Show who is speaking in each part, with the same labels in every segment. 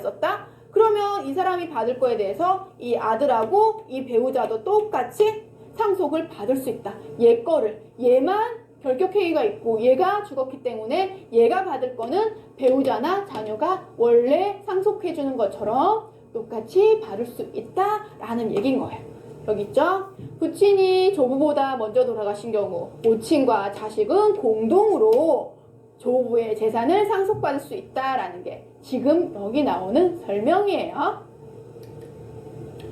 Speaker 1: 있었다? 그러면 이 사람이 받을 거에 대해서 이 아들하고 이 배우자도 똑같이 상속을 받을 수 있다. 얘 거를, 얘만 결격행위가 있고 얘가 죽었기 때문에 얘가 받을 거는 배우자나 자녀가 원래 상속해주는 것처럼 똑같이 받을 수 있다라는 얘기인 거예요. 여기 있죠? 부친이 조부보다 먼저 돌아가신 경우 모친과 자식은 공동으로 조부의 재산을 상속받을 수 있다라는 게 지금 여기 나오는 설명이에요.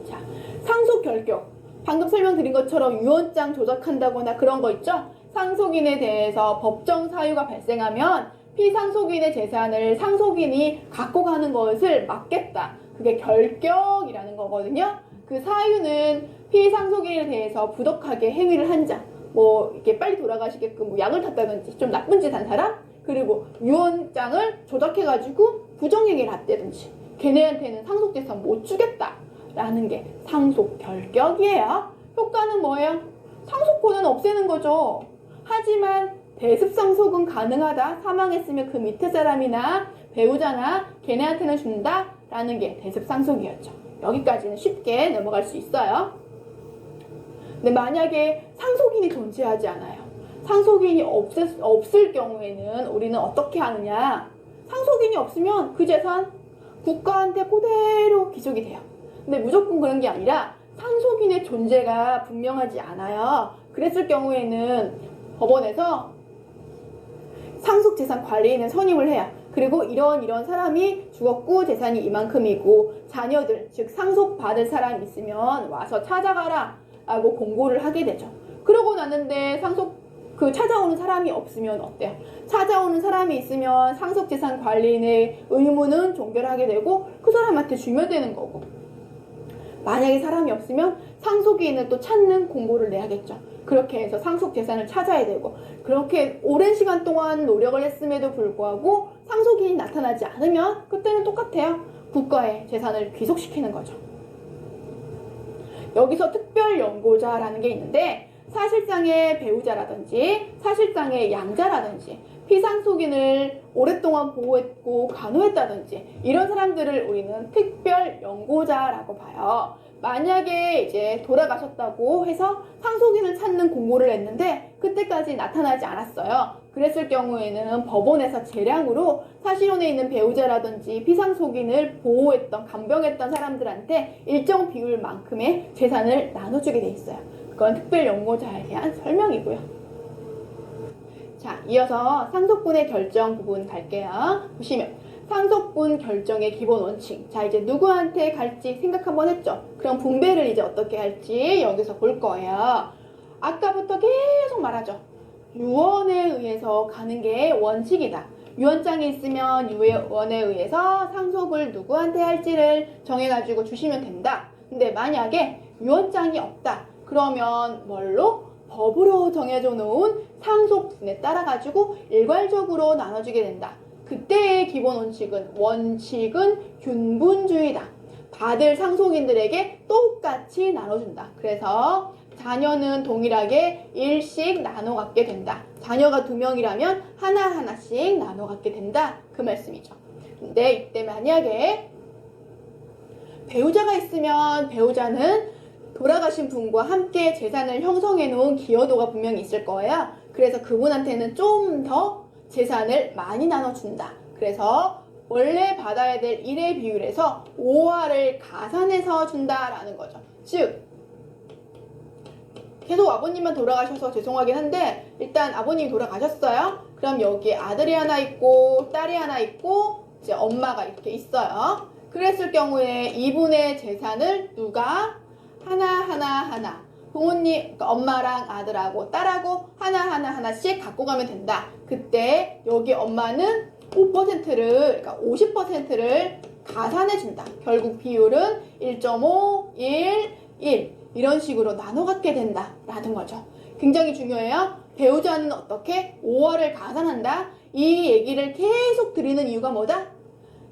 Speaker 1: 자, 상속 결격. 방금 설명드린 것처럼 유언장 조작한다거나 그런 거 있죠? 상속인에 대해서 법정 사유가 발생하면 피상속인의 재산을 상속인이 갖고 가는 것을 막겠다. 그게 결격이라는 거거든요. 그 사유는 피상속인에 대해서 부덕하게 행위를 한 자, 뭐 이렇게 빨리 돌아가시게끔 뭐 약을 탔다든지 좀 나쁜 짓 한 사람, 그리고 유언장을 조작해가지고 부정행위를 했다든지 걔네한테는 상속재산 못 주겠다라는 게 상속 결격이에요. 효과는 뭐예요? 상속권은 없애는 거죠. 하지만 대습상속은 가능하다. 사망했으면 그 밑에 사람이나 배우자나 걔네한테는 준다라는 게 대습상속이었죠. 여기까지는 쉽게 넘어갈 수 있어요. 근데 만약에 상속인이 존재하지 않아요. 상속인이 없을 경우에는 우리는 어떻게 하느냐. 상속인이 없으면 그 재산 국가한테 그대로 기속이 돼요. 근데 무조건 그런 게 아니라 상속인의 존재가 분명하지 않아요. 그랬을 경우에는 법원에서 상속재산 관리인을 선임을 해요. 그리고 이런 사람이 죽었고 재산이 이만큼이고 자녀들, 즉 상속받을 사람이 있으면 와서 찾아가라 라고 공고를 하게 되죠. 그러고 났는데 찾아오는 사람이 없으면 어때요? 찾아오는 사람이 있으면 상속재산 관리인의 의무는 종결하게 되고 그 사람한테 주면 되는 거고, 만약에 사람이 없으면 상속인을 또 찾는 공고를 내야겠죠. 그렇게 해서 상속재산을 찾아야 되고, 그렇게 오랜 시간 동안 노력을 했음에도 불구하고 상속인이 나타나지 않으면 그때는 똑같아요. 국가의 재산을 귀속시키는 거죠. 여기서 특별연고자라는 게 있는데, 사실상의 배우자라든지 사실상의 양자라든지 피상속인을 오랫동안 보호했고 간호했다든지 이런 사람들을 우리는 특별연고자라고 봐요. 만약에 이제 돌아가셨다고 해서 상속인을 찾는 공고를 냈는데 그때까지 나타나지 않았어요. 그랬을 경우에는 법원에서 재량으로 사실혼에 있는 배우자라든지 피상속인을 보호했던, 간병했던 사람들한테 일정 비율만큼의 재산을 나눠주게 돼 있어요. 그건 특별연고자에 대한 설명이고요. 자, 이어서 상속분의 결정 부분 갈게요. 보시면 상속분 결정의 기본 원칙. 자, 이제 누구한테 갈지 생각 한번 했죠? 그럼 분배를 이제 어떻게 할지 여기서 볼 거예요. 아까부터 계속 말하죠. 유언에 의해서 가는 게 원칙이다. 유언장이 있으면 유언에 의해서 상속을 누구한테 할지를 정해가지고 주시면 된다. 근데 만약에 유언장이 없다. 그러면 뭘로? 법으로 정해져 놓은 상속분에 따라 가지고 일괄적으로 나눠주게 된다. 그때의 기본 원칙은 균분주의다. 받을 상속인들에게 똑같이 나눠준다. 그래서 자녀는 동일하게 1씩 나눠 갖게 된다. 자녀가 2명이라면 하나하나씩 나눠 갖게 된다. 그 말씀이죠. 근데 이때 만약에 배우자가 있으면 배우자는 돌아가신 분과 함께 재산을 형성해 놓은 기여도가 분명히 있을 거예요. 그래서 그분한테는 좀 더 재산을 많이 나눠준다. 그래서 원래 받아야 될 1의 비율에서 5화를 가산해서 준다라는 거죠. 즉 계속 아버님만 돌아가셔서 죄송하긴 한데 일단 아버님이 돌아가셨어요. 그럼 여기에 아들이 하나 있고 딸이 하나 있고 이제 엄마가 이렇게 있어요. 그랬을 경우에 이분의 재산을 누가 하나 부모님, 그러니까 엄마랑 아들하고 딸하고 하나씩 갖고 가면 된다. 그때 여기 엄마는 5%를, 그러니까 50%를 가산해 준다. 결국 비율은 1.5, 1 이런 식으로 나눠 갖게 된다 라는 거죠. 굉장히 중요해요. 배우자는 어떻게 5화를 가산한다. 이 얘기를 계속 드리는 이유가 뭐다?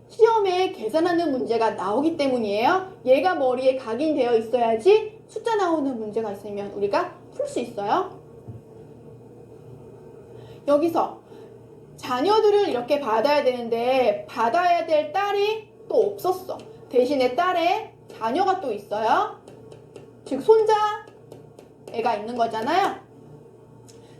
Speaker 1: 시험에 계산하는 문제가 나오기 때문이에요. 얘가 머리에 각인되어 있어야지 숫자 나오는 문제가 있으면 우리가 풀 수 있어요. 여기서 자녀들을 이렇게 받아야 되는데 받아야 될 딸이 또 대신에 딸의 자녀가 또 있어요. 즉 손자애가 있는 거잖아요.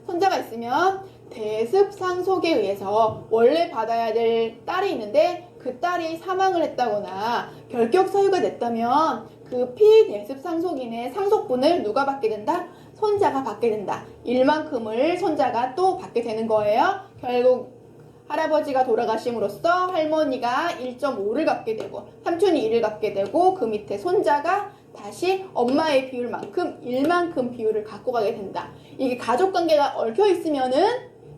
Speaker 1: 손자가 있으면 대습상속에 의해서 원래 받아야 될 딸이 있는데 그 딸이 사망을 했다거나 결격 사유가 됐다면 그 피대습상속인의 상속분을 누가 받게 된다? 손자가 받게 된다. 일만큼을 손자가 또 받게 되는 거예요. 결국 할아버지가 돌아가심으로써 할머니가 1.5를 갖게 되고 삼촌이 1을 갖게 되고 그 밑에 손자가 다시 엄마의 비율만큼 1만큼 비율을 갖고 가게 된다. 이게 가족관계가 얽혀 있으면은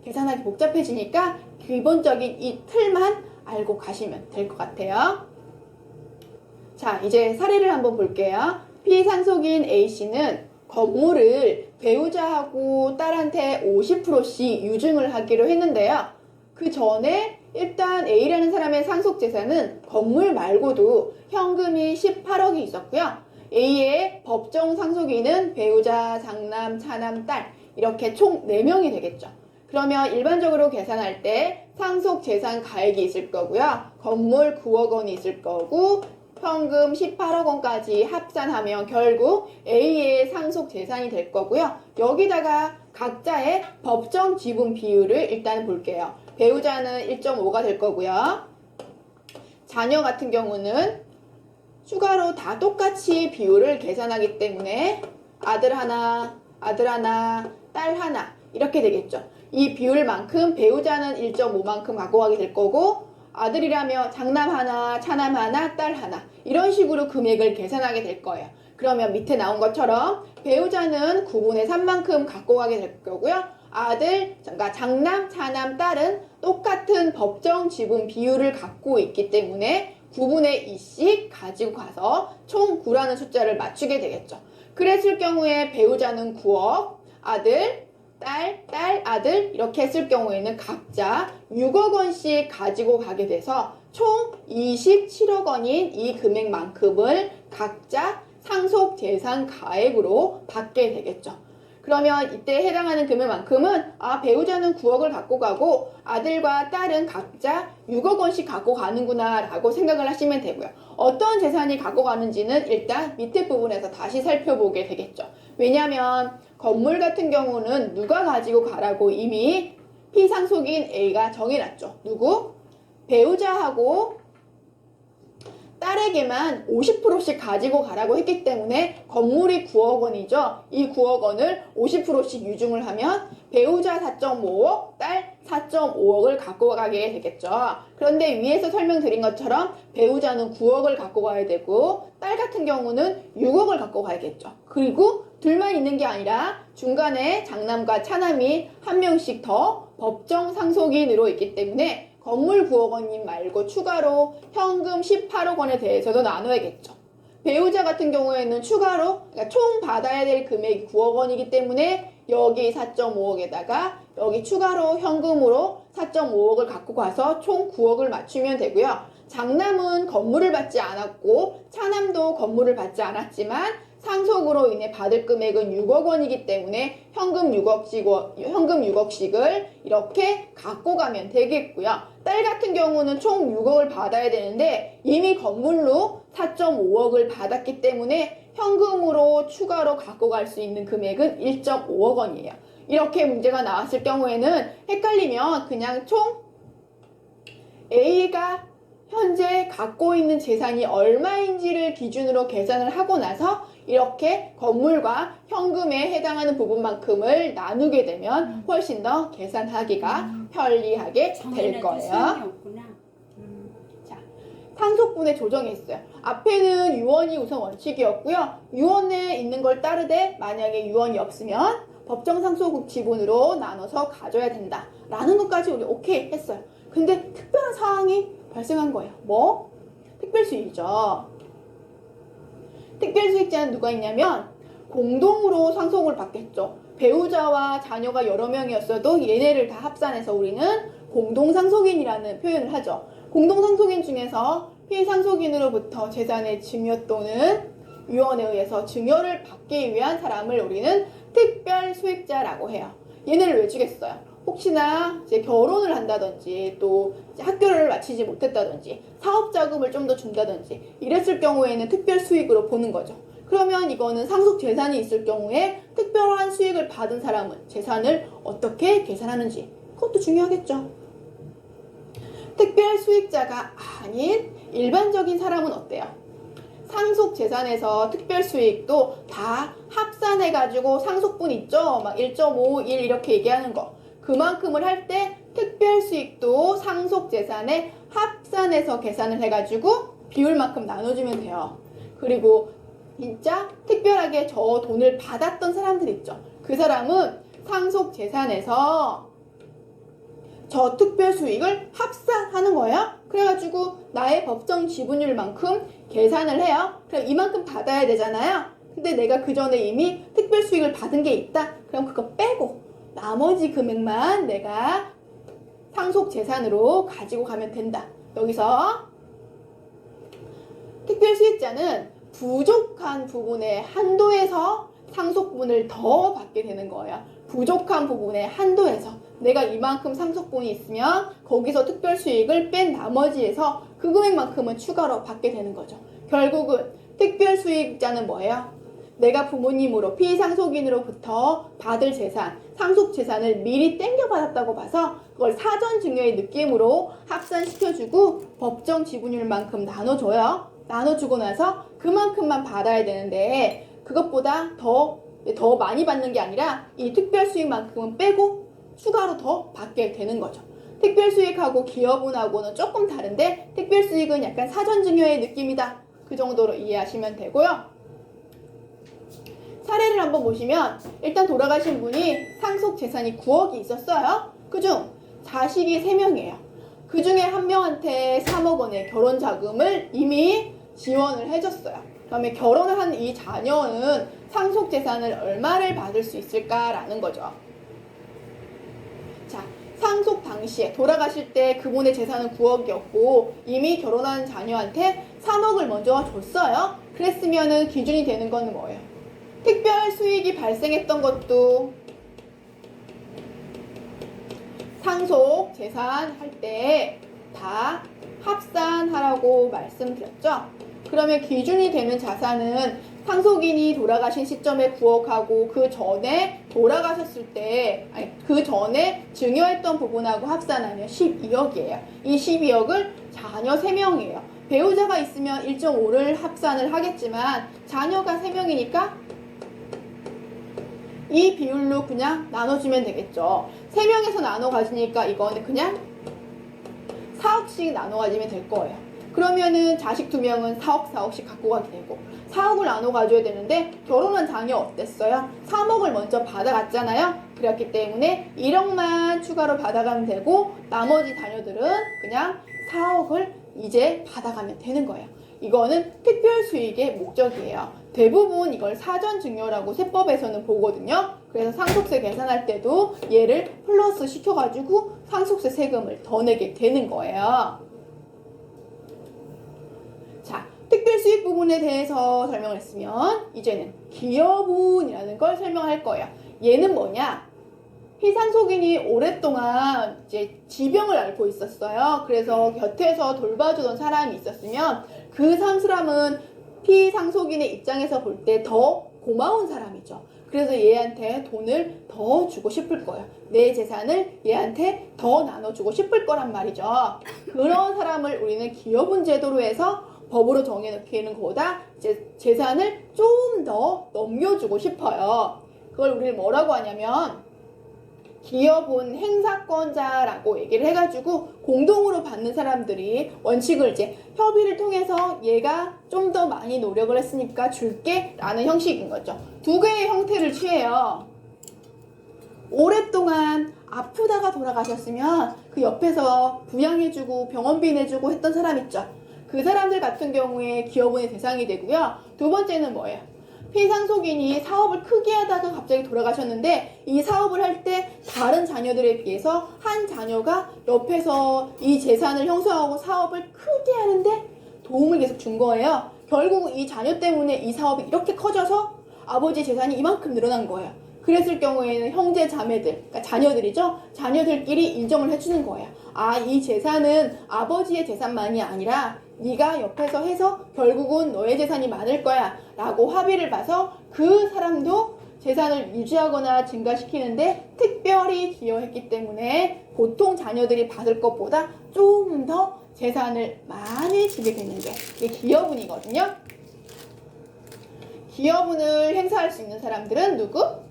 Speaker 1: 계산하기 복잡해지니까 기본적인 이 틀만 알고 가시면 될 것 같아요. 자, 이제 사례를 한번 볼게요. 피상속인 A씨는 건물을 배우자하고 딸한테 50%씩 유증을 하기로 했는데요. 그 전에 일단 A라는 사람의 상속재산은 건물 말고도 현금이 18억이 있었고요. A의 법정 상속인은 배우자, 장남, 차남, 딸 이렇게 총 4명이 되겠죠. 그러면 일반적으로 계산할 때 상속재산 가액이 있을 거고요. 건물 9억 원이 있을 거고 현금 18억 원까지 합산하면 결국 A의 상속재산이 될 거고요. 여기다가 각자의 법정 지분 비율을 일단 볼게요. 배우자는 1.5가 될 거고요. 자녀 같은 경우는 추가로 다 똑같이 비율을 계산하기 때문에 아들 하나, 딸 하나 이렇게 되겠죠. 이 비율만큼 배우자는 1.5만큼 갖고 가게 될 거고 아들이라면 장남 하나, 차남 하나, 딸 하나 이런 식으로 금액을 계산하게 될 거예요. 그러면 밑에 나온 것처럼 배우자는 9분의 3만큼 갖고 가게 될 거고요. 그러니까 장남, 차남, 딸은 똑같은 법정 지분 비율을 갖고 있기 때문에 9분의 2씩 가지고 가서 총 9라는 숫자를 맞추게 되겠죠. 그랬을 경우에 배우자는 9억, 아들, 딸, 아들 이렇게 했을 경우에는 각자 6억 원씩 가지고 가게 돼서 총 27억 원인 이 금액만큼을 각자 상속재산 가액으로 받게 되겠죠. 그러면 이때 해당하는 금액만큼은 배우자는 9억을 갖고 가고 아들과 딸은 각자 6억 원씩 갖고 가는구나 라고 생각을 하시면 되고요. 어떤 재산이 갖고 가는지는 일단 밑에 부분에서 다시 살펴보게 되겠죠. 왜냐하면 건물 같은 경우는 누가 가지고 가라고 이미 피상속인 A가 정해놨죠. 누구? 배우자하고 딸에게만 50%씩 가지고 가라고 했기 때문에 건물이 9억 원이죠. 이 9억 원을 50%씩 유증을 하면 배우자 4.5억, 딸 4.5억을 갖고 가게 되겠죠. 그런데 위에서 설명드린 것처럼 배우자는 9억을 갖고 가야 되고 딸 같은 경우는 6억을 갖고 가야겠죠. 그리고 둘만 있는 게 아니라 중간에 장남과 차남이 한 명씩 더 법정 상속인으로 있기 때문에 건물 9억 원님 말고 추가로 현금 18억 원에 대해서도 나눠야겠죠. 배우자 같은 경우에는 추가로 그러니까 총 받아야 될 금액이 9억 원이기 때문에 여기 4.5억에다가 여기 추가로 현금으로 4.5억을 갖고 가서 총 9억을 맞추면 되고요. 장남은 건물을 받지 않았고 차남도 건물을 받지 않았지만 상속으로 인해 받을 금액은 6억 원이기 때문에 현금 6억씩을 이렇게 갖고 가면 되겠고요. 딸 같은 경우는 총 6억을 받아야 되는데 이미 건물로 4.5억을 받았기 때문에 현금으로 추가로 갖고 갈 수 있는 금액은 1.5억 원이에요. 이렇게 문제가 나왔을 경우에는 헷갈리면 그냥 총 A가 현재 갖고 있는 재산이 얼마인지를 기준으로 계산을 하고 나서 이렇게 건물과 현금에 해당하는 부분만큼을 나누게 되면 훨씬 더 계산하기가 편리하게 될 거예요. 자, 상속분의 조정이 있어요. 앞에는 유언이 우선 원칙이었고요. 유언에 있는 걸 따르되 만약에 유언이 없으면 법정 상속 지분으로 나눠서 가져야 된다 라는 것까지 우리 오케이 했어요. 근데 특별한 사항이 발생한 거예요. 뭐? 특별수익이죠. 특별수익자는 누가 있냐면 공동으로 상속을 받겠죠. 배우자와 자녀가 여러 명이었어도 얘네를 다 합산해서 우리는 공동상속인이라는 표현을 하죠. 공동상속인 중에서 피상속인으로부터 재산의 증여 또는 유언에 의해서 증여를 받기 위한 사람을 우리는 특별수익자라고 해요. 얘네를 왜 주겠어요? 혹시나 이제 결혼을 한다든지 또 이제 학교를 마치지 못했다든지 사업 자금을 좀 더 준다든지 이랬을 경우에는 특별 수익으로 보는 거죠. 그러면 이거는 상속 재산이 있을 경우에 특별한 수익을 받은 사람은 재산을 어떻게 계산하는지 그것도 중요하겠죠. 특별 수익자가 아닌 일반적인 사람은 어때요? 상속 재산에서 특별 수익도 다 합산해가지고 상속분 있죠? 막 1.5, 1 이렇게 얘기하는 거. 그만큼을 할 때 특별 수익도 상속 재산에 합산해서 계산을 해가지고 비율만큼 나눠주면 돼요. 그리고 진짜 특별하게 저 돈을 받았던 사람들 있죠? 그 사람은 상속 재산에서 저 특별 수익을 합산하는 거예요. 그래가지고 나의 법정 지분율만큼 계산을 해요. 그럼 이만큼 받아야 되잖아요. 근데 내가 그 전에 이미 특별 수익을 받은 게 있다. 그럼 그거 빼고 나머지 금액만 내가 상속 재산으로 가지고 가면 된다. 여기서 특별 수익자는 부족한 부분의 한도에서 상속분을 더 받게 되는 거예요. 부족한 부분의 한도에서 내가 이만큼 상속분이 있으면 거기서 특별 수익을 뺀 나머지에서 그 금액만큼은 추가로 받게 되는 거죠. 결국은 특별 수익자는 뭐예요? 내가 부모님으로 피상속인으로부터 받을 재산, 상속 재산을 미리 땡겨받았다고 봐서 그걸 사전 증여의 느낌으로 합산시켜주고 법정 지분율만큼 나눠줘요. 나눠주고 나서 그만큼만 받아야 되는데 그것보다 더 많이 받는 게 아니라 이 특별 수익만큼은 빼고 추가로 더 받게 되는 거죠. 특별 수익하고 기여분하고는 조금 다른데 특별 수익은 약간 사전 증여의 느낌이다. 그 정도로 이해하시면 되고요. 사례를 한번 보시면 일단 돌아가신 분이 상속 재산이 9억이 있었어요. 그중 자식이 3명이에요. 그 중에 한 명한테 3억 원의 결혼 자금을 이미 지원을 해줬어요. 그다음에 결혼을 한 이 자녀는 상속 재산을 얼마를 받을 수 있을까라는 거죠. 자, 상속 당시에 돌아가실 때 그분의 재산은 9억이었고 이미 결혼한 자녀한테 3억을 먼저 줬어요. 그랬으면은 기준이 되는 건 뭐예요? 특별 수익이 발생했던 것도 상속 재산 할 때 다 합산하라고 말씀드렸죠. 그러면 기준이 되는 자산은 상속인이 돌아가신 시점에 9억하고 그 전에 돌아가셨을 때 그 전에 증여했던 부분하고 합산하면 12억이에요. 이 12억을 자녀 3명이에요. 배우자가 있으면 1.5를 합산을 하겠지만 자녀가 3명이니까 이 비율로 그냥 나눠주면 되겠죠. 3명에서 나눠 가지니까 이거는 그냥 4억씩 나눠 가지면 될 거예요. 그러면은 자식 2명은 4억 4억씩 갖고 가게 되고 4억을 나눠 가줘야 되는데 결혼한 자녀 어땠어요? 3억을 먼저 받아갔잖아요. 그렇기 때문에 1억만 추가로 받아가면 되고 나머지 자녀들은 그냥 4억을 이제 받아가면 되는 거예요. 이거는 특별 수익의 목적이에요. 대부분 이걸 사전 증여라고 세법에서는 보거든요. 그래서 상속세 계산할 때도 얘를 플러스 시켜가지고 상속세 세금을 더 내게 되는 거예요. 자, 특별 수익 부분에 대해서 설명을 했으면 이제는 기여분이라는 걸 설명할 거예요. 얘는 뭐냐? 피상속인이 오랫동안 이제 지병을 앓고 있었어요. 그래서 곁에서 돌봐주던 사람이 있었으면 그 사람은 피상속인의 입장에서 볼 때 더 고마운 사람이죠. 그래서 얘한테 돈을 더 주고 싶을 거예요. 내 재산을 얘한테 더 나눠주고 싶을 거란 말이죠. 그런 사람을 우리는 기여분 제도로 해서 법으로 정해놓기에는 그보다 이제 재산을 좀 더 넘겨주고 싶어요. 그걸 우리는 뭐라고 하냐면 기여분 행사권자라고 얘기를 해가지고 공동으로 받는 사람들이 원칙을 이제 협의를 통해서 얘가 좀 더 많이 노력을 했으니까 줄게 라는 형식인 거죠. 두 개의 형태를 취해요. 오랫동안 아프다가 돌아가셨으면 그 옆에서 부양해주고 병원비 내주고 했던 사람 있죠. 그 사람들 같은 경우에 기여분의 대상이 되고요. 두 번째는 뭐예요? 피상속인이 사업을 크게 하다가 갑자기 돌아가셨는데 이 사업을 할 때 다른 자녀들에 비해서 한 자녀가 옆에서 이 재산을 형성하고 사업을 크게 하는데 도움을 계속 준 거예요. 결국 이 자녀 때문에 이 사업이 이렇게 커져서 아버지 재산이 이만큼 늘어난 거예요. 그랬을 경우에는 형제 자매들, 그러니까 자녀들이죠. 자녀들끼리 인정을 해주는 거예요. 아, 이 재산은 아버지의 재산만이 아니라 네가 옆에서 해서 결국은 너의 재산이 많을 거야 라고 합의를 봐서 그 사람도 재산을 유지하거나 증가시키는데 특별히 기여했기 때문에 보통 자녀들이 받을 것보다 조금 더 재산을 많이 주게 되는 게 이게 기여분이거든요. 기여분을 행사할 수 있는 사람들은 누구?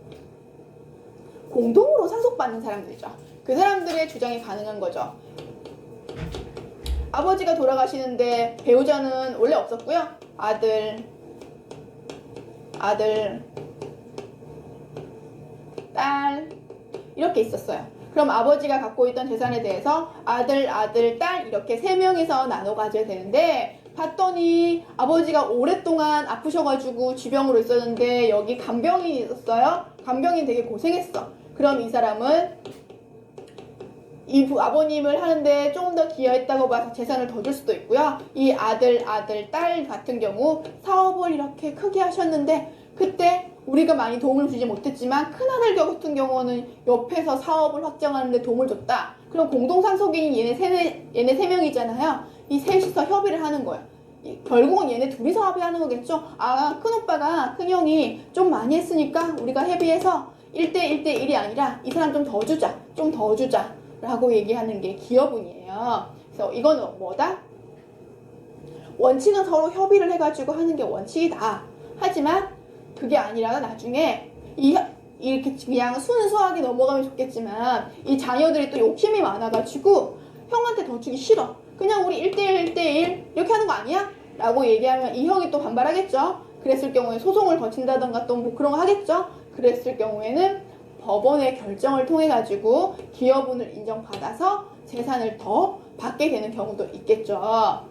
Speaker 1: 공동으로 상속받는 사람들이죠. 그 사람들의 주장이 가능한 거죠. 아버지가 돌아가시는데 배우자는 원래 없었고요. 아들, 딸 이렇게 있었어요. 그럼 아버지가 갖고 있던 재산에 대해서 아들, 딸 이렇게 3명이서 나눠 가져야 되는데 봤더니 아버지가 오랫동안 아프셔가지고 쥐병으로 있었는데 여기 간병인이 있었어요. 간병인 되게 고생했어. 그럼 이 사람은 이 아버님을 하는데 조금 더 기여했다고 봐서 재산을 더 줄 수도 있고요. 이 아들, 딸 같은 경우 사업을 이렇게 크게 하셨는데 그때 우리가 많이 도움을 주지 못했지만 큰아들 같은 경우는 옆에서 사업을 확장하는데 도움을 줬다. 그럼 공동상속인이 얘네 세 명이잖아요. 이 셋이서 협의를 하는 거예요. 결국은 얘네 둘이서 합의하는 거겠죠. 아, 큰오빠가 큰형이 좀 많이 했으니까 우리가 협의해서 1대1이 아니라 이 사람 좀 더 주자 라고 얘기하는 게 기여분이에요. 그래서 이거는 뭐다? 원칙은 서로 협의를 해가지고 하는 게 원칙이다. 하지만 그게 아니라 나중에 이렇게 그냥 순수하게 넘어가면 좋겠지만 이 자녀들이 또 욕심이 많아가지고 형한테 더 주기 싫어. 그냥 우리 1대1 이렇게 하는 거 아니야? 라고 얘기하면 이 형이 또 반발하겠죠. 그랬을 경우에 소송을 거친다던가 또 뭐 그런 거 하겠죠. 그랬을 경우에는 법원의 결정을 통해 가지고 기여분을 인정받아서 재산을 더 받게 되는 경우도 있겠죠.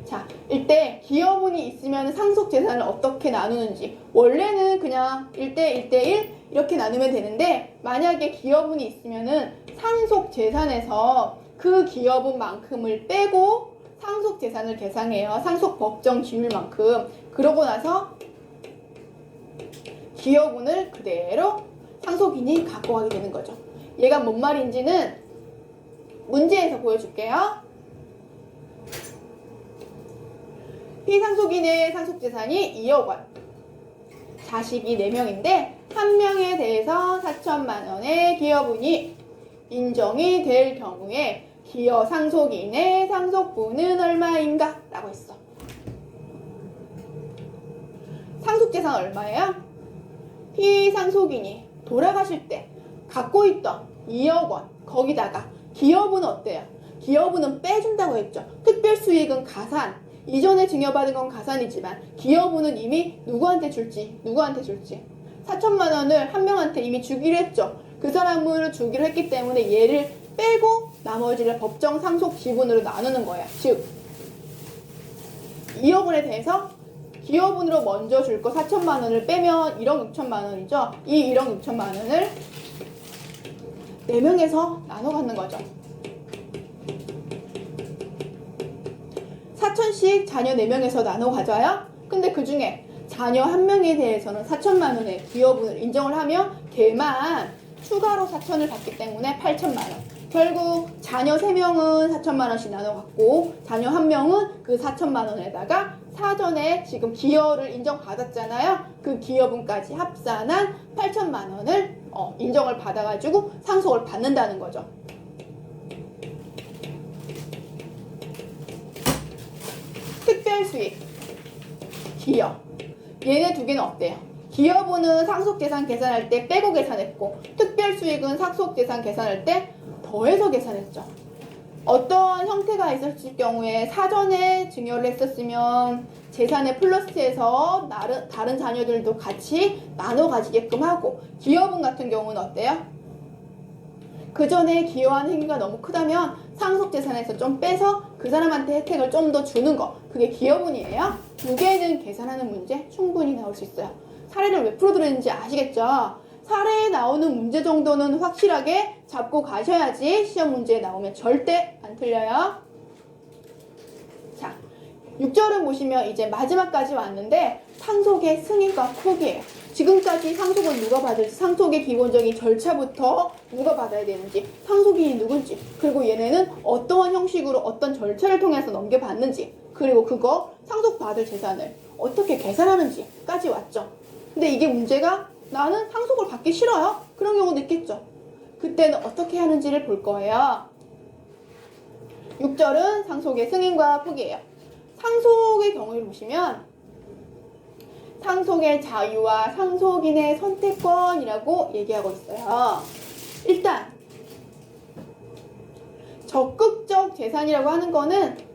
Speaker 1: 자, 이때 기여분이 있으면 상속 재산을 어떻게 나누는지 원래는 그냥 1대1 이렇게 나누면 되는데 만약에 기여분이 있으면은 상속 재산에서 그 기여분만큼을 빼고 상속 재산을 계산해요. 상속 법정 지율만큼. 그러고 나서 기여분을 그대로 상속인이 갖고 가게 되는 거죠. 얘가 뭔 말인지는 문제에서 보여줄게요. 피상속인의 상속재산이 2억 원. 자식이 4명인데 1명에 대해서 4천만 원의 기여분이 인정이 될 경우에 기여 상속인의 상속분은 얼마인가? 라고 했어. 상속재산 얼마예요? 피상속인이 돌아가실 때 갖고 있던 2억 원 거기다가 기여분은 어때요? 기여분은 빼준다고 했죠. 특별수익은 가산. 이전에 증여받은 건 가산이지만 기여분은 이미 누구한테 줄지 4천만 원을 1명한테 이미 주기로 했죠. 그 사람을 주기로 했기 때문에 얘를 빼고 나머지를 법정 상속 지분으로 나누는 거야. 즉 2억 원에 대해서 기여분으로 먼저 줄 거 4천만 원을 빼면 1억 6천만 원이죠. 이 1억 6천만 원을 4명에서 나눠 갖는 거죠. 4천씩 자녀 4명에서 나눠 가져요. 근데 그 중에 자녀 1명에 대해서는 4천만 원의 기여분을 인정을 하면 걔만 추가로 4천을 받기 때문에 8천만 원. 결국 자녀 3명은 4천만 원씩 나눠 갖고 자녀 1명은 그 4천만 원에다가 사전에 지금 기여를 인정받았잖아요. 그 기여분까지 합산한 8천만 원을 인정을 받아가지고 상속을 받는다는 거죠. 특별수익, 기여. 얘네 두 개는 어때요? 기여분은 상속재산 계산할 때 빼고 계산했고 특별수익은 상속재산 계산할 때 더해서 계산했죠. 어떤 형태가 있었을 경우에 사전에 증여를 했었으면 재산에 플러스해서 다른 자녀들도 같이 나눠 가지게끔 하고 기여분 같은 경우는 어때요? 그 전에 기여한 행위가 너무 크다면 상속재산에서 좀 빼서 그 사람한테 혜택을 좀 더 주는 거 그게 기여분이에요. 두 개는 계산하는 문제 충분히 나올 수 있어요. 사례를 왜 풀어드렸는지 아시겠죠? 사례에 나오는 문제 정도는 확실하게 잡고 가셔야지 시험 문제에 나오면 절대 안 틀려요. 자, 6절은 보시면 이제 마지막까지 왔는데 상속의 승인과 포기예요. 지금까지 상속은 누가 받을지, 상속의 기본적인 절차부터 누가 받아야 되는지, 상속인이 누군지, 그리고 얘네는 어떠한 형식으로 어떤 절차를 통해서 넘겨받는지, 그리고 그거 상속받을 재산을 어떻게 계산하는지까지 왔죠. 근데 이게 문제가 나는 상속을 받기 싫어요. 그런 경우도 있겠죠. 그때는 어떻게 하는지를 볼 거예요. 6절은 상속의 승인과 포기예요. 상속의 경우를 보시면 상속의 자유와 상속인의 선택권이라고 얘기하고 있어요. 일단 적극적 재산이라고 하는 거는